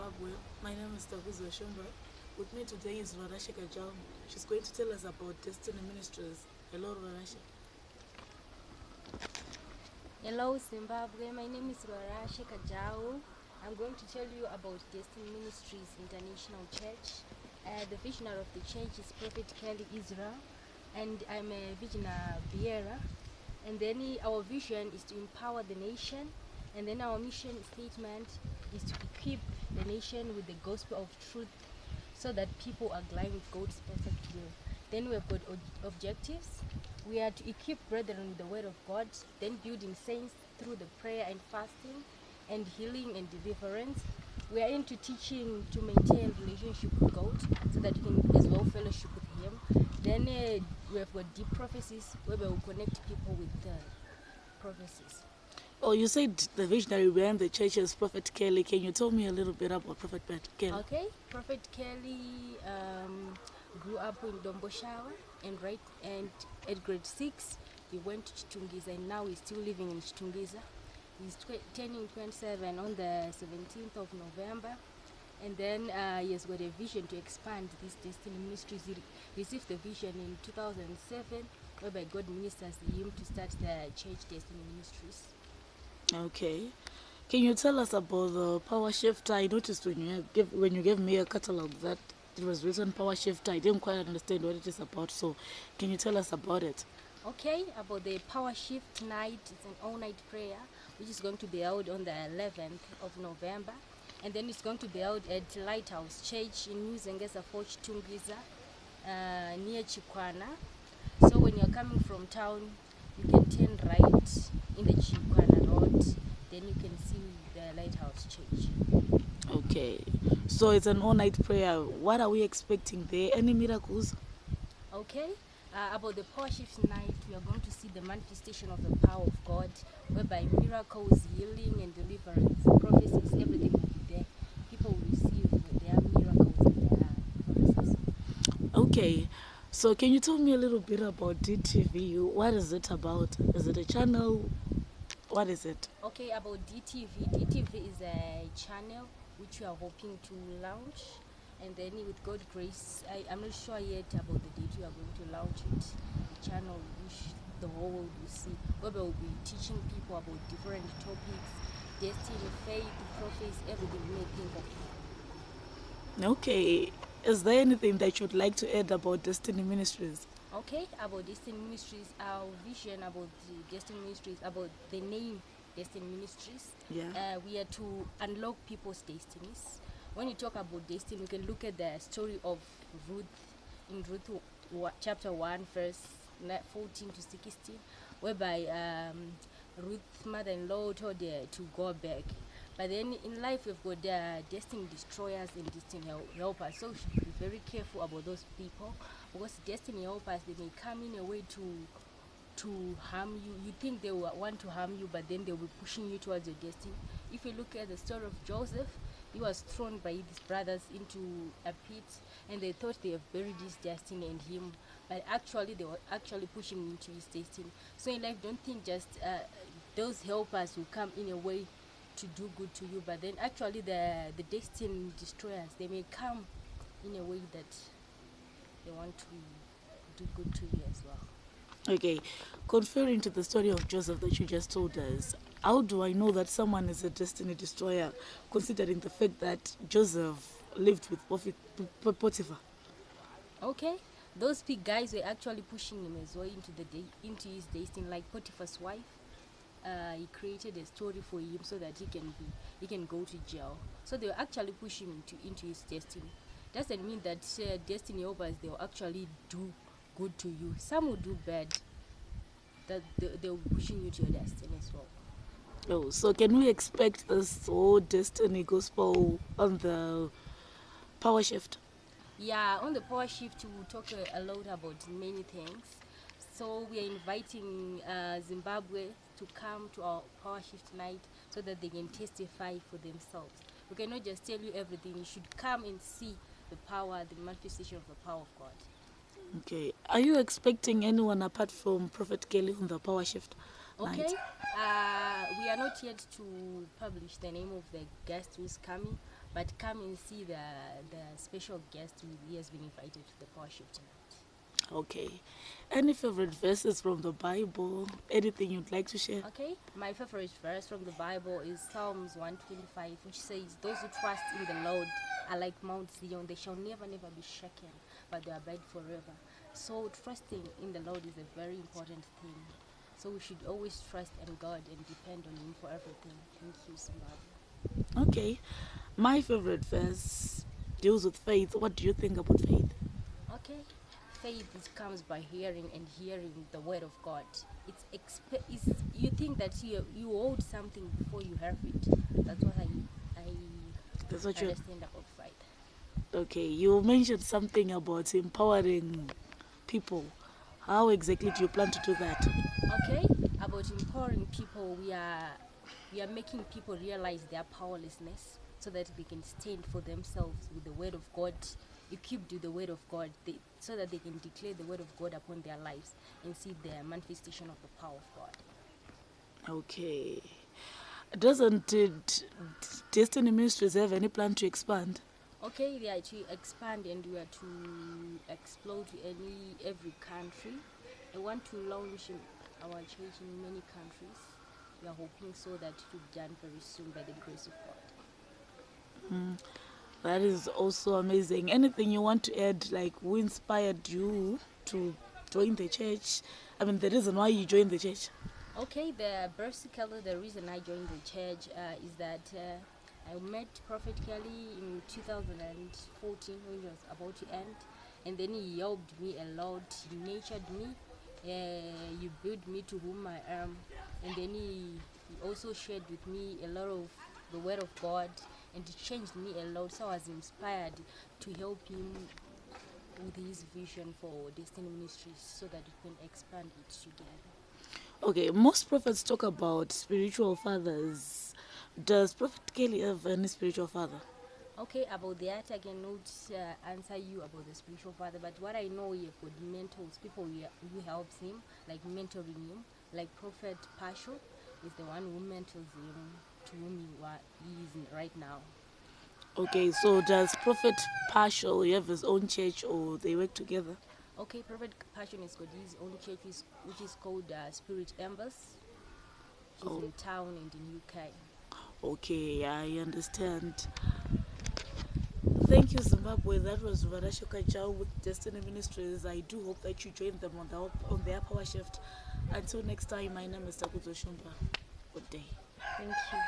Zimbabwe. My name is Takuzo Shumba. With me today is Rarashe Kajau. She's going to tell us about Destiny Ministries. Hello, Rarashe. Hello Zimbabwe, my name is Rarashe Kajau. I'm going to tell you about Destiny Ministries International Church. The visionary of the church is Prophet Kelly Israel, and I'm a visionary bearer. And then our vision is to empower the nation, and then our mission statement is to equip the nation with the gospel of truth so that people are glad with God's perfect will. Then we have got objectives. We are to equip brethren with the word of God, then building saints through the prayer and fasting and healing and deliverance. We are into teaching to maintain relationship with God so that you can as well fellowship with Him. Then we have got deep prophecies where we will connect people with prophecies. Oh, you said the visionary behind the church is Prophet Kelly. Can you tell me a little bit about Prophet Kelly? Okay, Prophet Kelly grew up in Domboshawa and at grade 6 he went to Chitungwiza, and now he's still living in Chitungwiza. He's turning 27 on the 17th of November, and then he has got a vision to expand this Destiny Ministries. He received the vision in 2007 whereby God ministers him to start the church Destiny Ministries. Okay. Can you tell us about the Power Shift? I noticed when you gave me a catalog that it was written Power Shift. I didn't quite understand what it is about. So, can you tell us about it? Okay, about the Power Shift night, it's an all-night prayer which is going to be held on the 11th of November, and then it's going to be held at Lighthouse Church in New Zengeza Forge, Chitungwiza, near Chikwana. So when you're coming from town, you can turn right in the Chikwana Road, then you can see the Lighthouse Church. Okay, so it's an all-night prayer. What are we expecting there? Any miracles? Okay, about the Power Shift night, we are going to see the manifestation of the power of God, whereby miracles, healing and deliverance, prophecies, everything will be there. People will receive their miracles and their prophecies. Okay, so can you tell me a little bit about DTV? What is it about? Is it a channel? What is it? Okay, about DTV. DTV is a channel which we are hoping to launch, and then with God's grace, I'm not sure yet about the date we are going to launch it. The channel which the whole world will see, where we will be teaching people about different topics, destiny, faith, prophets, everything we may think of. Okay, is there anything that you'd like to add about Destiny Ministries? Okay, about Destiny Ministries, our vision about the Destiny Ministries, about the name Destiny Ministries. Yeah. We are to unlock people's destinies. When you talk about destiny, you can look at the story of Ruth in Ruth chapter 1, verse 14 to 16, whereby Ruth's mother-in-law told her to go back. But then in life, we've got destiny destroyers and destiny helpers. So we should be very careful about those people, because destiny helpers, they may come in a way to harm you. You think they will want to harm you, but then they'll be pushing you towards your destiny. If you look at the story of Joseph, he was thrown by his brothers into a pit, and they thought they have buried his destiny and him, but actually they were actually pushing him into his destiny. So in life, don't think just those helpers will come in a way to do good to you, but then actually the destiny destroyers, they may come in a way that they want to do good to you as well. Okay, conferring to the story of Joseph that you just told us, how do I know that someone is a destiny destroyer, considering the fact that Joseph lived with Potiphar? Okay, those big guys were actually pushing him as well into his destiny, like Potiphar's wife. He created a story for him so that he can go to jail. So they were actually pushing him into his destiny. Doesn't mean that destiny helpers, they will actually do good to you. Some will do bad. That they will be pushing you to your destiny as well. Oh, so can we expect this whole destiny gospel on the Power Shift? Yeah, on the Power Shift, we will talk a lot about many things. So we are inviting Zimbabwe to come to our Power Shift night so that they can testify for themselves. We cannot just tell you everything. You should come and see the power, the manifestation of the power of God. Okay. Are you expecting anyone apart from Prophet Kelly on the Power Shift Okay. night? We are not yet to publish the name of the guest who is coming, but come and see the special guest who has been invited to the Power Shift tonight. Okay. Any favorite verses from the Bible? Anything you'd like to share? Okay, my favorite verse from the Bible is Psalms 125, which says, "Those who trust in the Lord are like Mount Zion; they shall never be shaken, but they abide forever." So trusting in the Lord is a very important thing. So we should always trust in God and depend on Him for everything. Thank you, Zimbabwe. Okay. My favorite verse deals with faith. What do you think about faith? Okay, faith comes by hearing, and hearing the word of God. It's you think that you hold something before you have it. That's what I That's what you understand about faith. Okay, you mentioned something about empowering people. How exactly do you plan to do that? Okay, about empowering people, we are making people realize their powerlessness so that they can stand for themselves with the word of God, equipped with the word of God, so that they can declare the word of God upon their lives and see the manifestation of the power of God. Okay. Doesn't Destiny Ministries have any plan to expand? Okay, they are to expand, and we are to explore to every country. I want to launch our church in many countries. We are hoping so that it will be done very soon by the grace of God. That is also amazing. Anything you want to add, like who inspired you to join the church? I mean, the reason why you joined the church. Okay, basically the reason I joined the church is that I met Prophet Kelly in 2014 when it was about to end, and then he helped me a lot. He nurtured me, he built me to whom I am, and then he also shared with me a lot of the word of God, and it changed me a lot. So I was inspired to help him with his vision for Destiny Ministries so that we can expand it together. Okay, most prophets talk about spiritual fathers. Does Prophet Kelly have any spiritual father? Okay, about that, I cannot answer you about the spiritual father, but what I know, he have got mentors, people who helps him, like mentoring him, like Prophet Pasho is the one who mentors him to whom he is right now. Okay, so does Prophet Partial have his own church or they work together? Okay, Prophet Passion has got his own church, which is called Spirit Embers. She's in town and in UK. Okay, I understand. Thank you, Zimbabwe. That was Varashoka Chao with Destiny Ministries. I do hope that you join them on their power shift. Until next time, my name is Takuzo Shumba. Good day. Thank you.